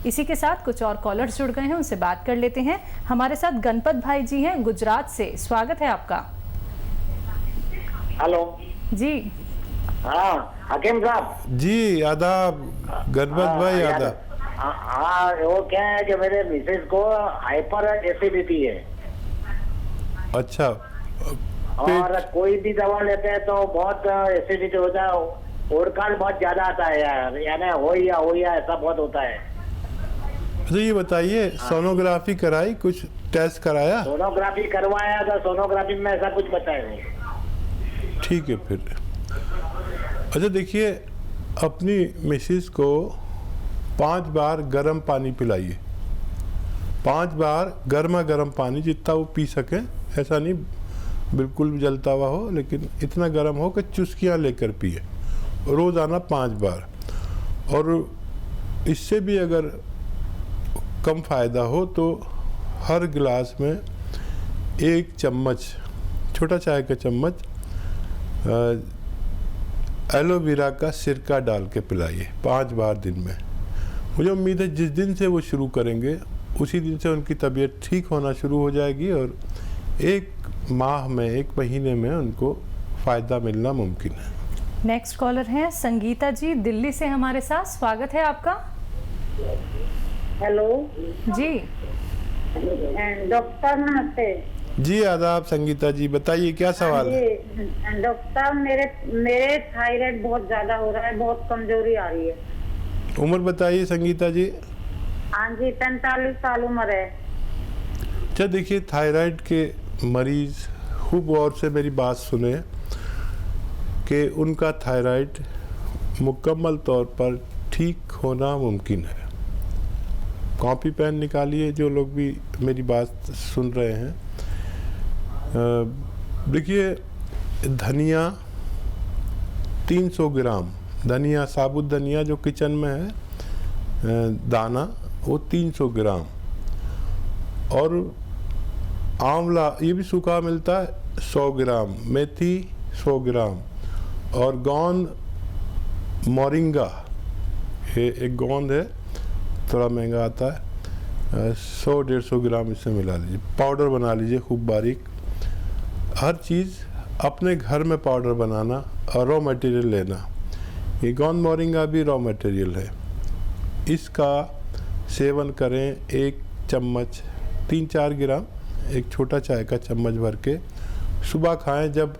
इसी के साथ कुछ और कॉलर्स जुड़ गए हैं, उनसे बात कर लेते हैं। हमारे साथ गणपत भाई जी हैं गुजरात से, स्वागत है आपका। हेलो जी। हाँ हकीम साहब जी आदाब। गणपत भाई आदाब। हाँ वो क्या है कि मेरे मिसेज को हाइपर एसिडिटी है। अच्छा। और कोई भी दवा लेते हैं तो बहुत एसिडिटी होता है, ओरकाल बहुत ज्यादा आता है यार, यानी हो या ऐसा बहुत होता है। तो ये बताइए, सोनोग्राफी कराई, कुछ टेस्ट कराया? सोनोग्राफी करवाया था, सोनोग्राफी में ऐसा कुछ बताया नहीं। ठीक है फिर। अच्छा देखिए, अपनी मिसेस को 5 बार गर्म पानी पिलाइए। 5 बार गर्मा गर्म पानी, जितना वो पी सकें, ऐसा नहीं बिल्कुल भी जलता हुआ हो, लेकिन इतना गर्म हो कि चुस्कियाँ लेकर पिए, रोज़ाना 5 बार। और इससे भी अगर कम फ़ायदा हो तो हर गिलास में 1 चम्मच, छोटा चाय का चम्मच एलोवेरा का सिरका डाल के पिलाइए 5 बार दिन में। मुझे उम्मीद है जिस दिन से वो शुरू करेंगे उसी दिन से उनकी तबीयत ठीक होना शुरू हो जाएगी और 1 माह में, 1 महीने में उनको फ़ायदा मिलना मुमकिन है। नेक्स्ट कॉलर हैं संगीता जी, दिल्ली से हमारे साथ, स्वागत है आपका। हेलो जी। डॉक्टर नमस्ते। जी आदाब संगीता जी, बताइए क्या सवाल है? डॉक्टर मेरे थायराइड बहुत ज्यादा हो रहा है, बहुत कमजोरी आ रही है। उम्र बताइए संगीता जी। हाँ जी, 45 साल उम्र है। अच्छा देखिए, थायराइड के मरीज खूब गौर से मेरी बात सुने कि उनका थायराइड मुकम्मल तौर पर ठीक होना मुमकिन है। कॉपी पेन निकालिए जो लोग भी मेरी बात सुन रहे हैं। देखिए, धनिया 300 ग्राम, धनिया, साबुत धनिया जो किचन में है दाना, वो 300 ग्राम। और आंवला, ये भी सूखा मिलता है, 100 ग्राम। मेथी 100 ग्राम। और गोंद मोरिंगा, ये एक गोंद है, थोड़ा महंगा आता है, 100-150 ग्राम इससे मिला लीजिए, पाउडर बना लीजिए खूब बारीक। हर चीज़ अपने घर में पाउडर बनाना और रॉ मटेरियल लेना। ये गोंद मोरिंगा भी रॉ मटेरियल है। इसका सेवन करें 1 चम्मच, 3-4 ग्राम, एक छोटा चाय का चम्मच भर के सुबह खाएं। जब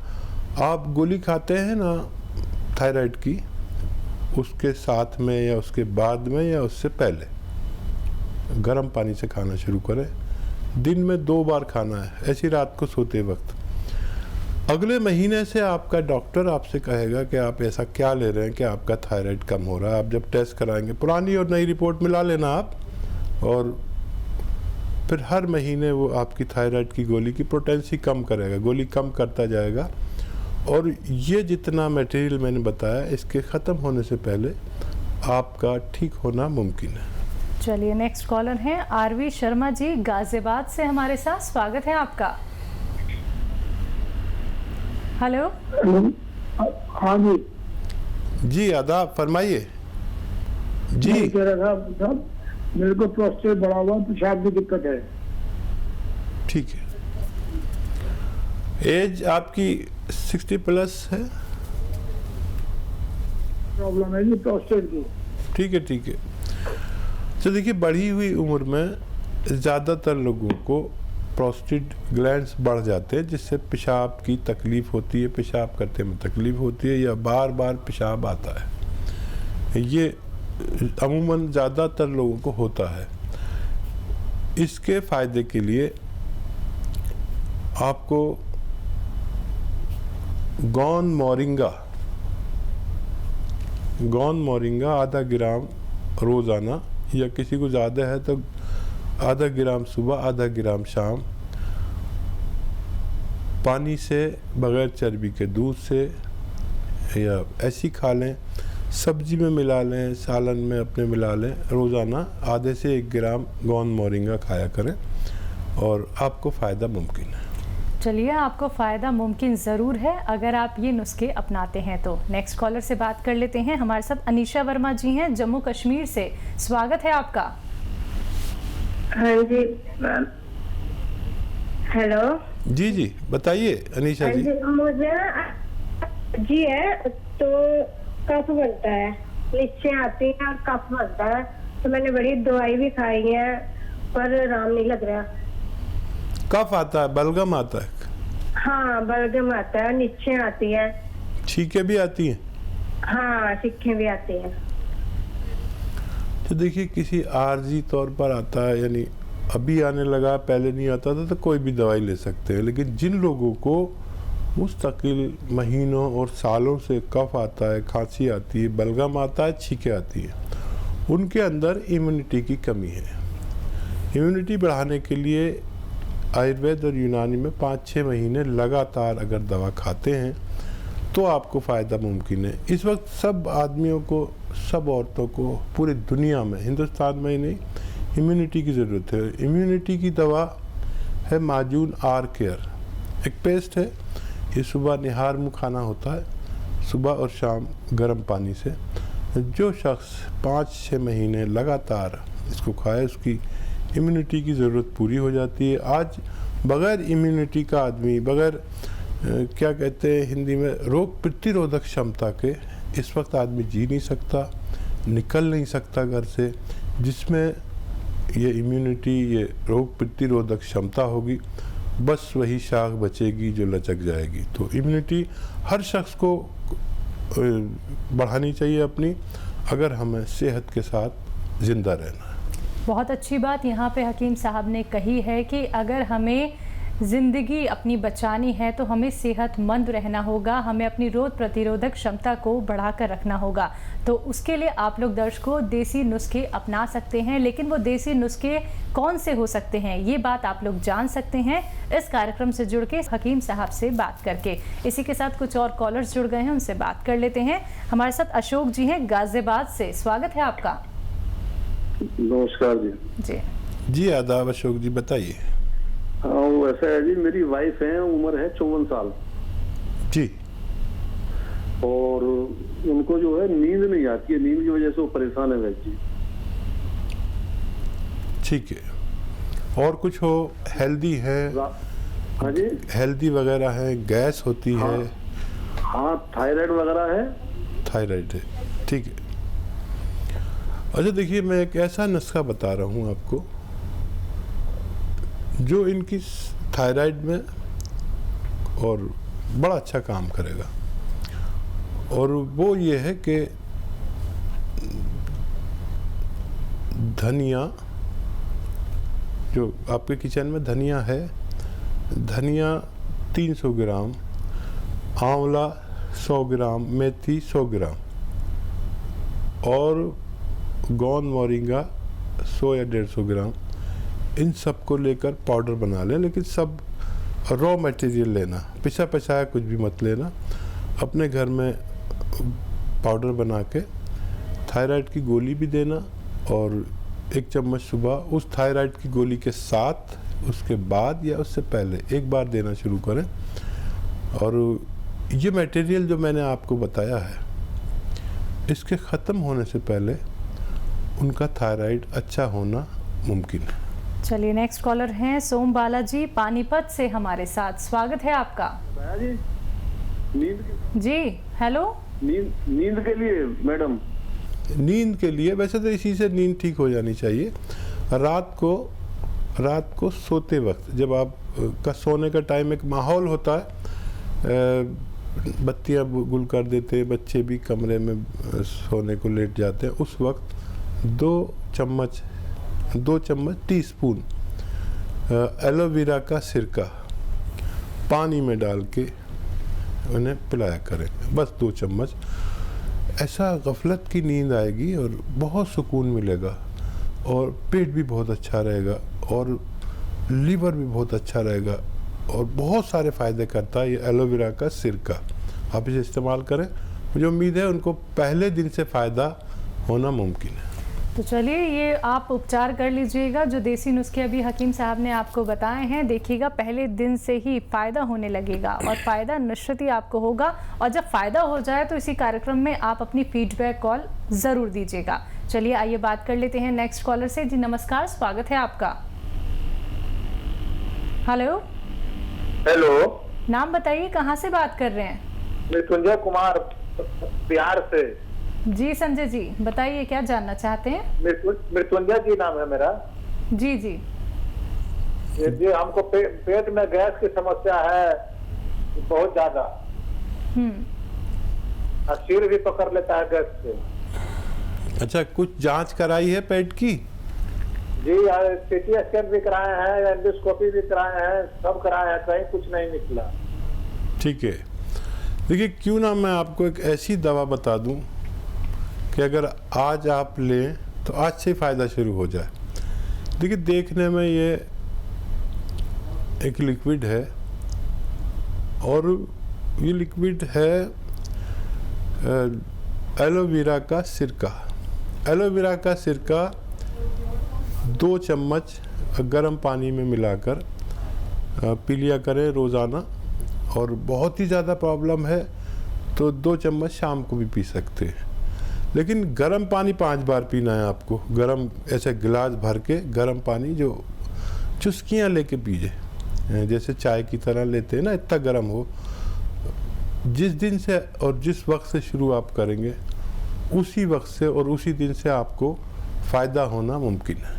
आप गोली खाते हैं ना थायराइड की, उसके साथ में या उसके बाद में या उससे पहले गर्म पानी से खाना शुरू करें। दिन में 2 बार खाना है, ऐसी रात को सोते वक्त। अगले महीने से आपका डॉक्टर आपसे कहेगा कि आप ऐसा क्या ले रहे हैं कि आपका थायराइड कम हो रहा है। आप जब टेस्ट कराएंगे, पुरानी और नई रिपोर्ट मिला लेना आप, और फिर हर महीने वो आपकी थायराइड की गोली की पोटेंसी कम करेगा, गोली कम करता जाएगा। और ये जितना मटेरियल मैंने बताया, इसके ख़त्म होने से पहले आपका ठीक होना मुमकिन है। चलिए, नेक्स्ट कॉलर हैं आरवी शर्मा जी, गाजियाबाद से हमारे साथ, स्वागत है आपका। हेलो। हाँ जी। जी आदाब, फरमाइए। जी कह रहा था मेरे को प्रोस्टेट बढ़ा हुआ, पेशाब की दिक्कत है। ठीक है। एज आपकी 60 प्लस है? प्रॉब्लम है जी प्रोस्टेट की। ठीक है, ठीक है। तो देखिए, बढ़ी हुई उम्र में ज़्यादातर लोगों को प्रोस्टेट ग्लैंड्स बढ़ जाते हैं, जिससे पेशाब की तकलीफ़ होती है, पेशाब करते में तकलीफ़ होती है, या बार बार पेशाब आता है। ये अमूमन ज़्यादातर लोगों को होता है। इसके फ़ायदे के लिए आपको गोंद मोरिंगा आधा ग्राम रोज़ाना, या किसी को ज़्यादा है तो आधा ग्राम सुबह, आधा ग्राम शाम, पानी से, बग़ैर चर्बी के दूध से, या ऐसी खा लें, सब्जी में मिला लें, सालन में अपने मिला लें। रोज़ाना आधे से 1 ग्राम गोंद मोरिंगा खाया करें और आपको फ़ायदा मुमकिन है। चलिए, आपको फ़ायदा मुमकिन ज़रूर है अगर आप ये नुस्खे अपनाते हैं तो। नेक्स्ट कॉलर से बात कर लेते हैं। हमारे साथ अनीशा वर्मा जी हैं, जम्मू कश्मीर से, स्वागत है आपका। हाँ जी हेलो। जी जी बताइए अनीशा हाँ जी। जी मुझे जी है तो कफ बनता है, नीचे आती है और कफ बनता है, तो मैंने बड़ी दवाई भी खाई है पर आराम नहीं लग रहा। कफ आता है, बलगम आता है, हाँ बलगम आता है, नीचे आती है। छींके भी आती हैं। हाँ सीखें भी आती हैं। तो देखिए किसी आर्जी तौर पर आता है, यानी अभी आने लगा, पहले नहीं आता था, तो कोई भी दवाई ले सकते हैं। लेकिन जिन लोगों को मुस्तकिल महीनों और सालों से कफ आता है, खांसी आती है, बलगम आता है, छींके आती है, उनके अंदर इम्यूनिटी की कमी है। इम्यूनिटी बढ़ाने के लिए आयुर्वेद और यूनानी में 5-6 महीने लगातार अगर दवा खाते हैं तो आपको फ़ायदा मुमकिन है। इस वक्त सब आदमियों को, सब औरतों को पूरी दुनिया में, हिंदुस्तान में ही नहीं, इम्यूनिटी की ज़रूरत है। इम्यूनिटी की दवा है माजून आर केयर, एक पेस्ट है। ये सुबह निहार मुँह खाना होता है, सुबह और शाम गर्म पानी से। जो शख्स 5-6 महीने लगातार इसको खाए उसकी इम्यूनिटी की ज़रूरत पूरी हो जाती है। आज बग़ैर इम्यूनिटी का आदमी, बग़ैर क्या कहते हैं हिंदी में, रोग प्रतिरोधक क्षमता के, इस वक्त आदमी जी नहीं सकता, निकल नहीं सकता घर से। जिसमें ये इम्यूनिटी, ये रोग प्रतिरोधक क्षमता होगी, बस वही शाख बचेगी जो लचक जाएगी। तो इम्यूनिटी हर शख्स को बढ़ानी चाहिए अपनी, अगर हमें सेहत के साथ ज़िंदा रहना है। बहुत अच्छी बात यहाँ पे हकीम साहब ने कही है कि अगर हमें ज़िंदगी अपनी बचानी है तो हमें सेहतमंद रहना होगा, हमें अपनी रोग प्रतिरोधक क्षमता को बढ़ाकर रखना होगा। तो उसके लिए आप लोग दर्शकों देसी नुस्खे अपना सकते हैं, लेकिन वो देसी नुस्खे कौन से हो सकते हैं ये बात आप लोग जान सकते हैं इस कार्यक्रम से जुड़ के हकीम साहब से बात करके। इसी के साथ कुछ और कॉलर्स जुड़ गए हैं, उनसे बात कर लेते हैं। हमारे साथ अशोक जी हैं गाजियाबाद से, स्वागत है आपका। नमस्कार जी। जी जी आदाब अशोक जी, बताइए। हाँ वो ऐसा है जी, मेरी वाइफ है, उम्र है 54 साल जी। और उनको जो है नींद नहीं आती है, नींद की वजह से वो परेशान है वैसे जी। ठीक है। और कुछ हो, हेल्दी है? हाँ जी, हेल्दी वगैरह है, गैस होती है? हाँ थायराइड वगैरह है। थायराइड है, ठीक है। अच्छा देखिए, मैं एक ऐसा नुस्खा बता रहा हूँ आपको जो इनकी थायराइड में और बड़ा अच्छा काम करेगा। और वो ये है कि धनिया, जो आपके किचन में धनिया है, धनिया 300 ग्राम, आंवला 100 ग्राम, मेथी 100 ग्राम और गोंद मोरिंगा 100 या 150 ग्राम, इन सब को लेकर पाउडर बना लें। लेकिन सब रॉ मटेरियल लेना, पिसा पिसाया कुछ भी मत लेना। अपने घर में पाउडर बना के थायराइड की गोली भी देना, और 1 चम्मच सुबह उस थायराइड की गोली के साथ, उसके बाद या उससे पहले एक बार देना शुरू करें। और ये मटेरियल जो मैंने आपको बताया है, इसके ख़त्म होने से पहले उनका थायराइड अच्छा होना मुमकिन है। चलिए नेक्स्ट कॉलर हैं सोम बालाजी पानीपत से हमारे साथ, स्वागत है आपका। जी नींद जी हेलो। नींद के लिए मैडम, नींद के लिए वैसे तो इसी से नींद ठीक हो जानी चाहिए। रात को सोते वक्त, जब आप का सोने का टाइम एक माहौल होता है, बत्तियां गुल कर देते, बच्चे भी कमरे में सोने को लेट जाते हैं, उस वक्त 2 चम्मच टीस्पून एलोवेरा का सिरका पानी में डाल के उन्हें पिलाया करें, बस 2 चम्मच। ऐसा गफलत की नींद आएगी और बहुत सुकून मिलेगा, और पेट भी बहुत अच्छा रहेगा, और लीवर भी बहुत अच्छा रहेगा, और बहुत सारे फ़ायदे करता है ये एलोवेरा का सिरका। आप इसे इस्तेमाल करें, मुझे उम्मीद है उनको पहले दिन से फ़ायदा होना मुमकिन है। तो चलिए ये आप उपचार कर लीजिएगा, जो देसी नुस्खे अभी हकीम साहब ने आपको बताए हैं, देखिएगा पहले दिन से ही फ़ायदा होने लगेगा, और फ़ायदा निश्चित ही आपको होगा। और जब फ़ायदा हो जाए तो इसी कार्यक्रम में आप अपनी फीडबैक कॉल ज़रूर दीजिएगा। चलिए आइए बात कर लेते हैं नेक्स्ट कॉलर से। जी नमस्कार, स्वागत है आपका। हेलो, हेलो, नाम बताइए, कहाँ से बात कर रहे हैं? मृत्युंजय कुमार, बिहार से। जी संजय जी, बताइए क्या जानना चाहते हैं? मृत्युंजय जी नाम है मेरा। जी जी। जी हमको पेट में गैस की समस्या है बहुत ज्यादा, और सिर भी पकड़ लेता है गैस से। अच्छा, कुछ जांच कराई है पेट की? जी सीटी स्कैन भी कराए हैं, एंडोस्कोपी भी कराए हैं, सब कराए हैं, कहीं कुछ नहीं निकला। ठीक है, देखिए क्यों ना मैं आपको एक ऐसी दवा बता दूं कि अगर आज आप लें तो आज से फ़ायदा शुरू हो जाए। देखिए देखने में ये एक लिक्विड है, और ये लिक्विड है एलोवेरा का सिरका। एलोवेरा का सिरका 2 चम्मच गर्म पानी में मिलाकर पी लिया करें रोज़ाना, और बहुत ही ज़्यादा प्रॉब्लम है तो 2 चम्मच शाम को भी पी सकते हैं। लेकिन गर्म पानी 5 बार पीना है आपको, गर्म ऐसे गिलास भर के गर्म पानी जो चुस्कियाँ लेके पीजिए, जैसे चाय की तरह लेते हैं ना, इतना गर्म हो। जिस दिन से और जिस वक्त से शुरू आप करेंगे उसी वक्त से और उसी दिन से आपको फ़ायदा होना मुमकिन है।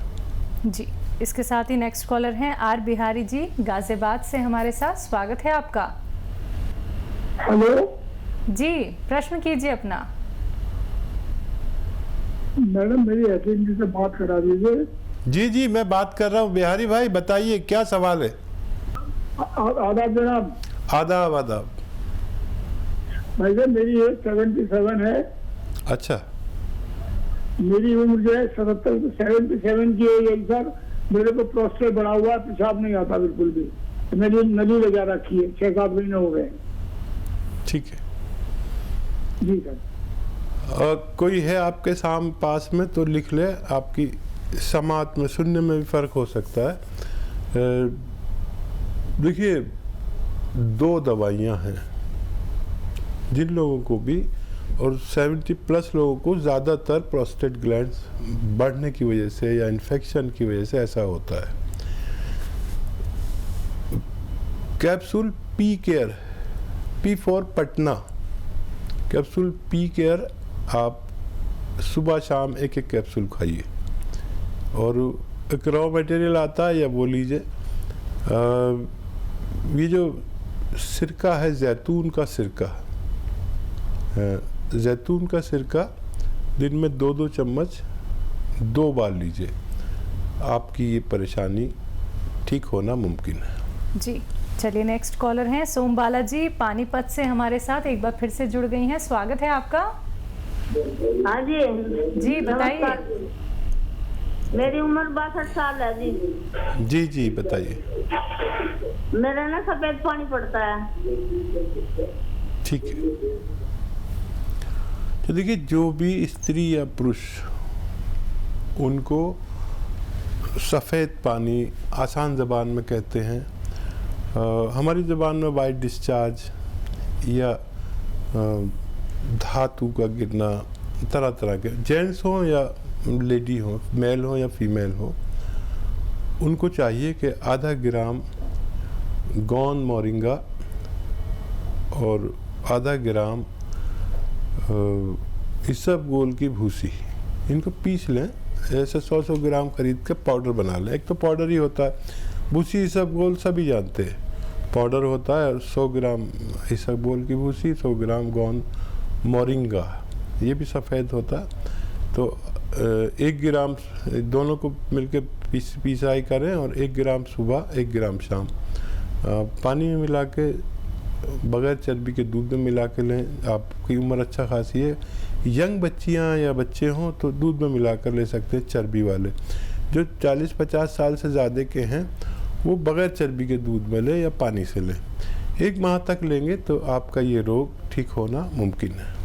जी, इसके साथ ही नेक्स्ट कॉलर हैं आर बिहारी जी, गाजियाबाद से हमारे साथ। स्वागत है आपका। हेलो जी, प्रश्न कीजिए अपना। मैडम, मेरी एथिन जी से बात करा दीजिए। जी जी, मैं बात कर रहा हूँ बिहारी भाई, बताइए क्या सवाल है? आदाब जनाब। आदाब आदाब। भाई साहब, मेरी एज 77 है। अच्छा, मेरी उम्र जो है 77 की है सर। मेरे को प्रोस्टेट बढ़ा हुआ है, पेशाब नहीं आता बिल्कुल भी। मेरी नली लगा रखी है, 6-7 महीने हो गए। ठीक है जी सर। कोई है आपके पास में तो लिख ले, आपकी समात में सुनने में भी फ़र्क हो सकता है। देखिए 2 दवाइयाँ हैं जिन लोगों को भी, और 70+ लोगों को ज़्यादातर प्रोस्टेट ग्लैंड्स बढ़ने की वजह से या इन्फेक्शन की वजह से ऐसा होता है। Capsule P care, P for Patna, capsule P care आप सुबह शाम एक कैप्सूल खाइए। और एक रॉ मटेरियल आता है, या वो लीजिए ये जो सिरका है, जैतून का सिरका, जैतून का सिरका दिन में 2-2 चम्मच 2 बार लीजिए, आपकी ये परेशानी ठीक होना मुमकिन है। जी, चलिए नेक्स्ट कॉलर हैं सोमबाला जी, पानीपत से हमारे साथ एक बार फिर से जुड़ गई हैं। स्वागत है आपका। हाँ जी जी बताइए। मेरी उम्र 62 साल है जी। जी जी बताइए। मेरा ना सफेद पानी पड़ता है। ठीक है, तो देखिए जो भी स्त्री या पुरुष, उनको सफ़ेद पानी आसान ज़बान में कहते हैं, हमारी ज़बान में वाइट डिस्चार्ज या धातु का गिरना, तरह तरह के, जेंट्स हो या लेडी हो, मेल हो या फीमेल हो, उनको चाहिए कि आधा ग्राम गौन मोरिंगा और आधा ग्राम इसबगोल की भूसी, इनको पीस लें। ऐसे 100-100 ग्राम खरीद के पाउडर बना लें। एक तो पाउडर ही होता है, भूसी इसबगोल सभी जानते हैं, पाउडर होता है। 100 ग्राम इसबगोल की भूसी, 100 ग्राम गौन मोरिंगा, ये भी सफ़ेद होता है। तो 1 ग्राम दोनों को मिलके पिसाई करें, और 1 ग्राम सुबह 1 ग्राम शाम पानी में मिला के, बगैर चर्बी के दूध में मिला के लें। आपकी उम्र अच्छा खासी है, यंग बच्चियां या बच्चे हों तो दूध में मिलाकर ले सकते हैं चर्बी वाले। जो 40-50 साल से ज़्यादा के हैं वो बगैर चर्बी के दूध में लें या पानी से लें। 1 माह तक लेंगे तो आपका ये रोग ठीक होना मुमकिन है।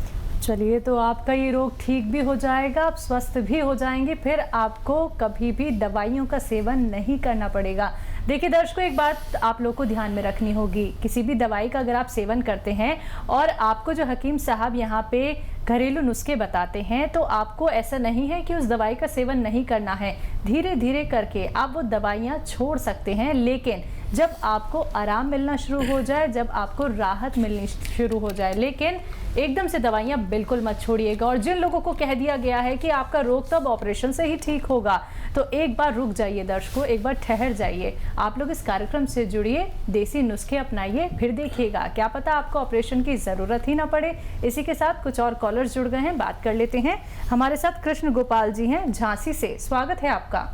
चलिए, तो आपका ये रोग ठीक भी हो जाएगा, आप स्वस्थ भी हो जाएंगे, फिर आपको कभी भी दवाइयों का सेवन नहीं करना पड़ेगा। देखिए दर्शकों, एक बात आप लोग को ध्यान में रखनी होगी, किसी भी दवाई का अगर आप सेवन करते हैं और आपको जो हकीम साहब यहाँ पे घरेलू नुस्खे बताते हैं, तो आपको ऐसा नहीं है कि उस दवाई का सेवन नहीं करना है। धीरे धीरे करके आप वो दवाइयाँ छोड़ सकते हैं, लेकिन जब आपको आराम मिलना शुरू हो जाए, जब आपको राहत मिलनी शुरू हो जाए। लेकिन एकदम से दवाइयाँ बिल्कुल मत छोड़िएगा। और जिन लोगों को कह दिया गया है कि आपका रोग तो अब ऑपरेशन से ही ठीक होगा, तो एक बार रुक जाइए दर्शकों, एक बार ठहर जाइए। आप लोग इस कार्यक्रम से जुड़िए, देसी नुस्खे अपनाइए, फिर देखिएगा क्या पता आपको ऑपरेशन की ज़रूरत ही ना पड़े। इसी के साथ कुछ और कॉलर्स जुड़ गए हैं, बात कर लेते हैं। हमारे साथ कृष्ण गोपाल जी हैं झांसी से, स्वागत है आपका।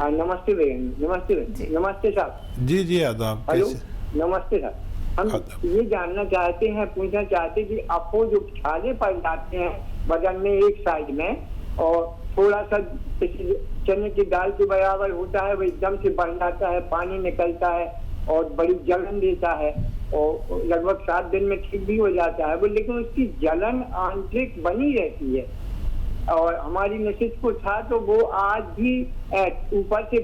नमस्ते बहन, नमस्ते नमस्ते साहब। जी जी आदाब। हेलो, कैसे? नमस्ते सर। हम ये जानना चाहते हैं, पूछना चाहते हैं कि आपको जो छाले पड़ जाते हैं बदन में एक साइड में, और थोड़ा सा चने की दाल के बराबर होता है, वो एकदम से बढ़ जाता है, पानी निकलता है और बड़ी जलन देता है, और लगभग 7 दिन में ठीक भी हो जाता है वो, लेकिन उसकी जलन आंतरिक बनी रहती है। और हमारी मिसेज को था तो वो आज भी ऊपर से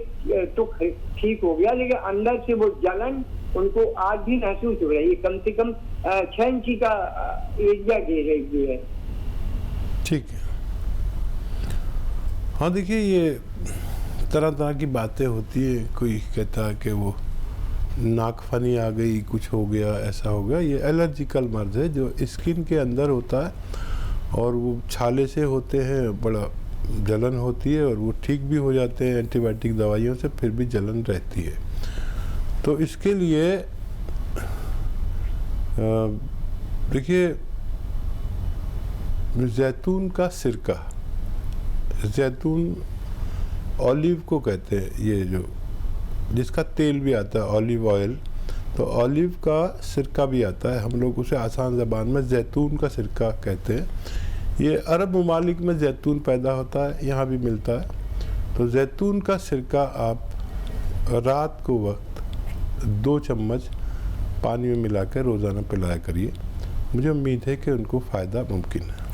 तो ठीक हो गया, लेकिन अंदर से वो जलन उनको आज भी महसूस हो रही है। कम से कम 6 इंची का एरिया दे रही है। ठीक है। हाँ देखिए, ये तरह तरह की बातें होती है। कोई कहता है कि वो नाकफनी आ गई, कुछ हो गया, ऐसा हो गया। ये एलर्जिकल मर्ज है जो स्किन के अंदर होता है, और वो छाले से होते हैं, बड़ा जलन होती है, और वो ठीक भी हो जाते हैं एंटीबायोटिक दवाइयों से, फिर भी जलन रहती है। तो इसके लिए देखिए, जैतून का सिरका, जैतून ऑलिव को कहते हैं, ये जो जिसका तेल भी आता है ऑलिव ऑयल, तो ऑलिव का सिरका भी आता है, हम लोग उसे आसान ज़बान में जैतून का सिरका कहते हैं। ये अरब ममालिक में जैतून पैदा होता है, यहाँ भी मिलता है। तो जैतून का सिरका आप रात को वक्त 2 चम्मच पानी में मिलाकर रोज़ाना पिलाया करिए। मुझे उम्मीद है कि उनको फ़ायदा मुमकिन है।